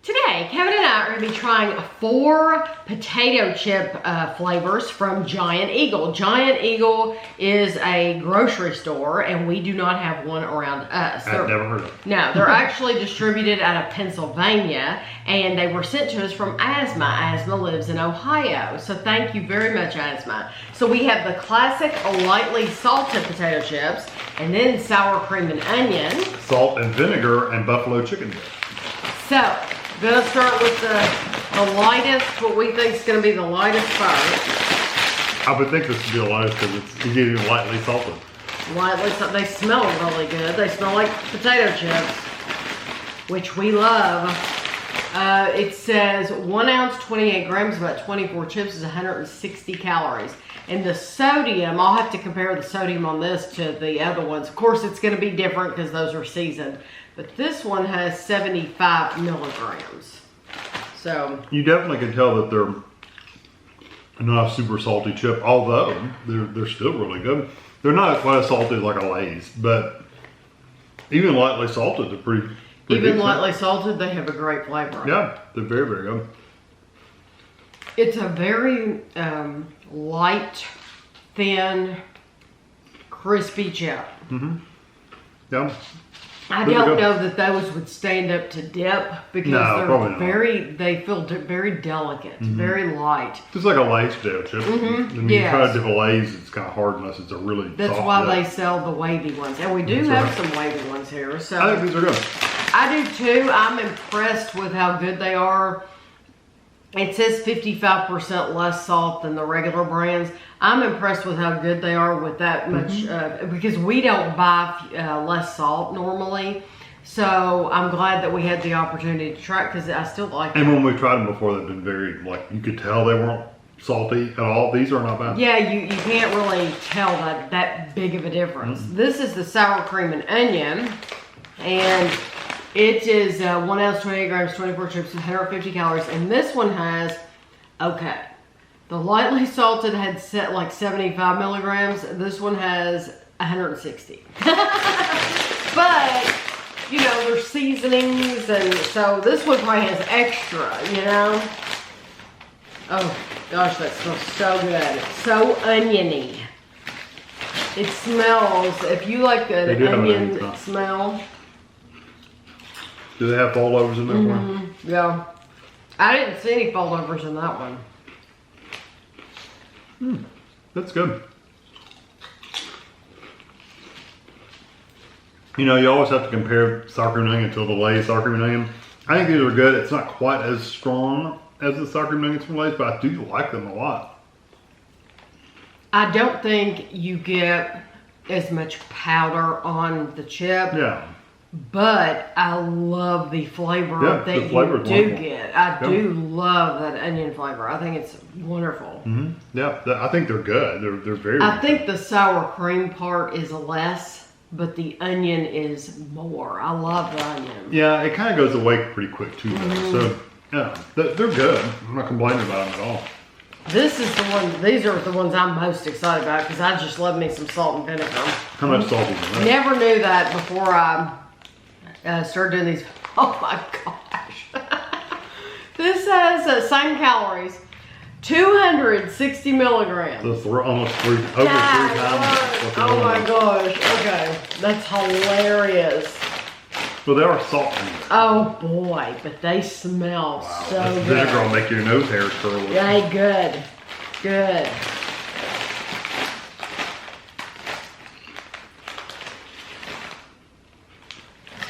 Today, Kevin and I are going to be trying 4 potato chip flavors from Giant Eagle. Giant Eagle is a grocery store, and we do not have one around us. I've never heard of it. No, they're actually distributed out of Pennsylvania, and they were sent to us from Asma. Asma lives in Ohio, so thank you very much, Asma. So we have the classic lightly salted potato chips, and then sour cream and onion. Salt and vinegar and buffalo chicken dip. So, gonna start with the lightest, what we think is gonna be the lightest first. I would think this would be the lightest because it's getting lightly salted. Lightly salted. They smell really good. They smell like potato chips, which we love. It says 1 ounce, 28 grams, about 24 chips is 160 calories. And the sodium, I'll have to compare the sodium on this to the other ones. Of course, it's gonna be different because those are seasoned. But this one has 75 milligrams. So you definitely can tell that they're not a super salty chip, although they're still really good. They're not quite as salty like a Lay's, but even lightly salted, they're pretty even lightly salted, they have a great flavor. Yeah, they're very, very good. It's a very light, thin, crispy chip. Mm-hmm. Yeah. I don't know that those would stand up to dip because they feel very delicate, very light. Just like a Lay's potato chip. When you try to dip a Lay's, it's kind of hard unless it's a really That's soft why dip. they sell the wavy ones. And we do have some wavy ones here. So I think these are good. I do too. I'm impressed with how good they are. It says 55% less salt than the regular brands. I'm impressed with how good they are with that much, because we don't buy less salt normally. So I'm glad that we had the opportunity to try it because I still like And it. when we tried them before, they've been very, like, you could tell they weren't salty at all. These are not bad. Yeah, you can't really tell that big of a difference. This is the sour cream and onion, and it is 1 ounce, 28 grams, 24 chips, 150 calories. And this one has, the lightly salted had set like 75 milligrams. This one has 160. But, you know, there's seasonings, and so this one probably has extra, you know? Oh, gosh, that smells so good. So oniony. It smells, if you like an onion smell. Do they have foldovers in there for you? Yeah. I didn't see any foldovers in that one. That's good. You know, you always have to compare sour cream and onion to the Lay's sour cream and onion. I think these are good. It's not quite as strong as the sour cream and onions from Lay's, but I do like them a lot. I don't think you get as much powder on the chip. Yeah. But I love the flavor that you do get. I do love that onion flavor. I think it's wonderful. Yeah, I think they're good. They're very I think the sour cream part is less, but the onion is more. I love the onion. Yeah, it kind of goes away pretty quick too. So, yeah, they're good. I'm not complaining about them at all. This is the one, these are the ones I'm most excited about because I just love me some salt and vinegar. How much salt is in that? Never knew that before I started doing these. Oh my gosh. This has same calories, 260 milligrams. That's almost over 3 times. Oh my gosh. Okay. That's hilarious. Well, they are salt. Oh boy, but they smell so good. Vinegar will make your nose hairs curl. Yeah, good. Good.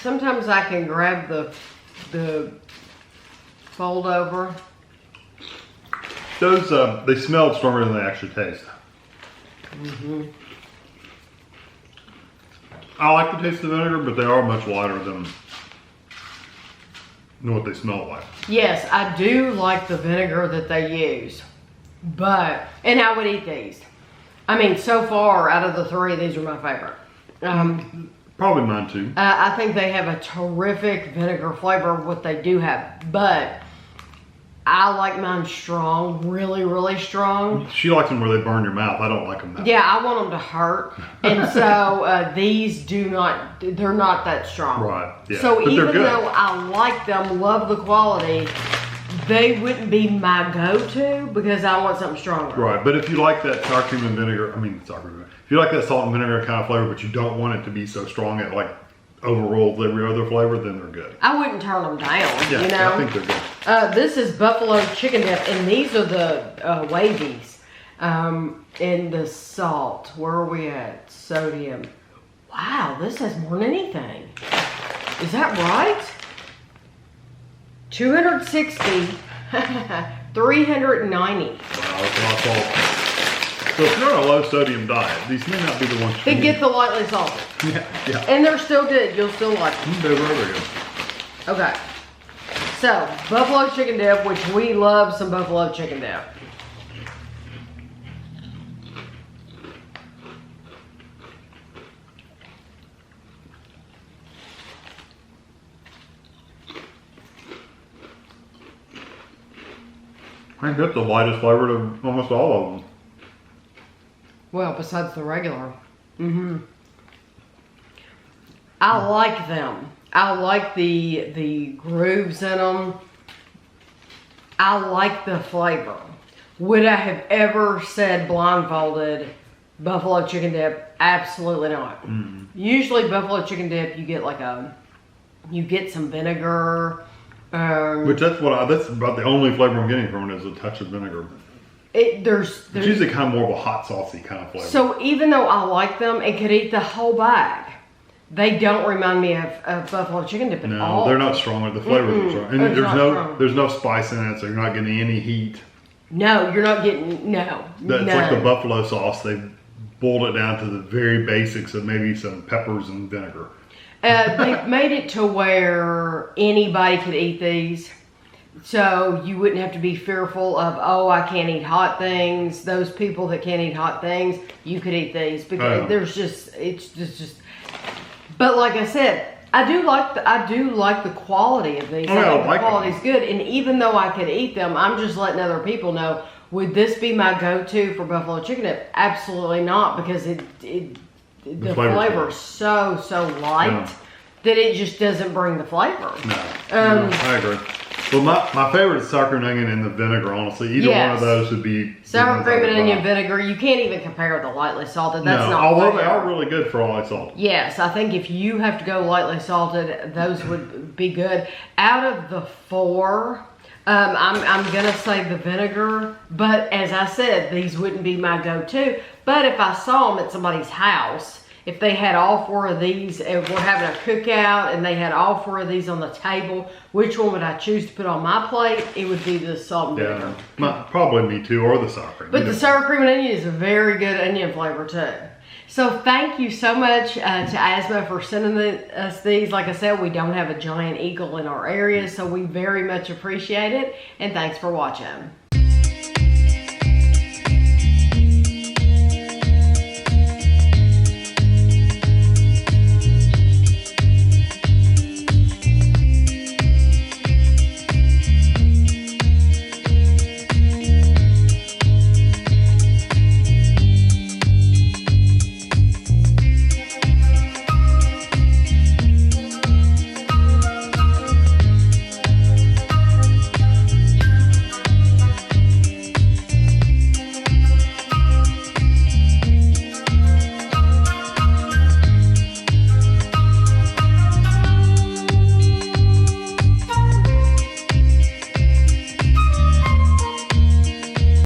Sometimes I can grab the fold over. Those, they smell stronger than they actually taste. I like the taste of the vinegar, but they are much lighter than what they smell like. Yes, I do like the vinegar that they use, and I would eat these. I mean, so far out of the 3, these are my favorite. Probably mine too. I think they have a terrific vinegar flavor, what they do have, but I like mine strong, really, really strong. She likes them where they burn your mouth. I don't like them that Yeah, I want them to hurt. And so these they're not that strong. Right, yeah. So But even they're good. though I like them, love the quality, they wouldn't be my go-to because I want something stronger. Right, but if you like that sour cream and vinegar, sour cream, if you like that salt and vinegar kind of flavor, but you don't want it to be so strong it like overrules every other flavor, then they're good. I wouldn't turn them down, Yeah, you know? I think they're good. This is buffalo chicken dip, and these are the wavies in the salt. Where are we at? Sodium. Wow, this has more than anything. Is that right? 260, 390. Wow, that's a lot of salt. So if you're on a low sodium diet, these may not be the ones Then get the lightly salted. Yeah. And they're still good. You'll still like them. They're very good. Okay. So, buffalo chicken dip, which we love some buffalo chicken dip. I think that's the lightest flavor to almost all of them. Well, besides the regular. I like them. I like the grooves in them. I like the flavor. Would I have ever said blindfolded buffalo chicken dip? Absolutely not. Usually buffalo chicken dip, you get some vinegar. Which that's about the only flavor I'm getting from it is a touch of vinegar. There's It's usually kind of more of a hot saucy kind of flavor. So even though I like them and could eat the whole bag, they don't remind me of buffalo chicken dip at all. No, they're not strong. The flavors are strong. And It's not strong. there's no spice in it, so you're not getting any heat. No, you're not getting, no. That's like none. the buffalo sauce. They boiled it down to the very basics of maybe some peppers and vinegar. They've made it to where anybody could eat these. So you wouldn't have to be fearful of, oh, I can't eat hot things. Those people that can't eat hot things, you could eat these because it's just. But like I said, I do like the quality of these. Oh, yeah, I think I like the quality's good, and even though I could eat them, I'm just letting other people know. Would this be my go-to for buffalo chicken dip? Absolutely not, because the flavor is so light that it just doesn't bring the flavor. No, I agree. Well, my favorite is sour cream and onion and the vinegar, honestly. Either one of those would be... Sour cream and onion vinegar. You can't even compare the lightly salted. That's not although fair. they are really good for lightly salted. Yes, I think if you have to go lightly salted, those would be good. Out of the four, I'm going to say the vinegar. But as I said, these wouldn't be my go-to. But if I saw them at somebody's house... If they had all four of these, if we're having a cookout and they had all four of these on the table, which one would I choose to put on my plate? It would be the salt and vinegar. Probably me too, or the sour cream. But the sour cream and onion is a very good onion flavor too. So thank you so much to Asma for sending us these. Like I said, we don't have a giant eagle in our area, so we very much appreciate it. And thanks for watching.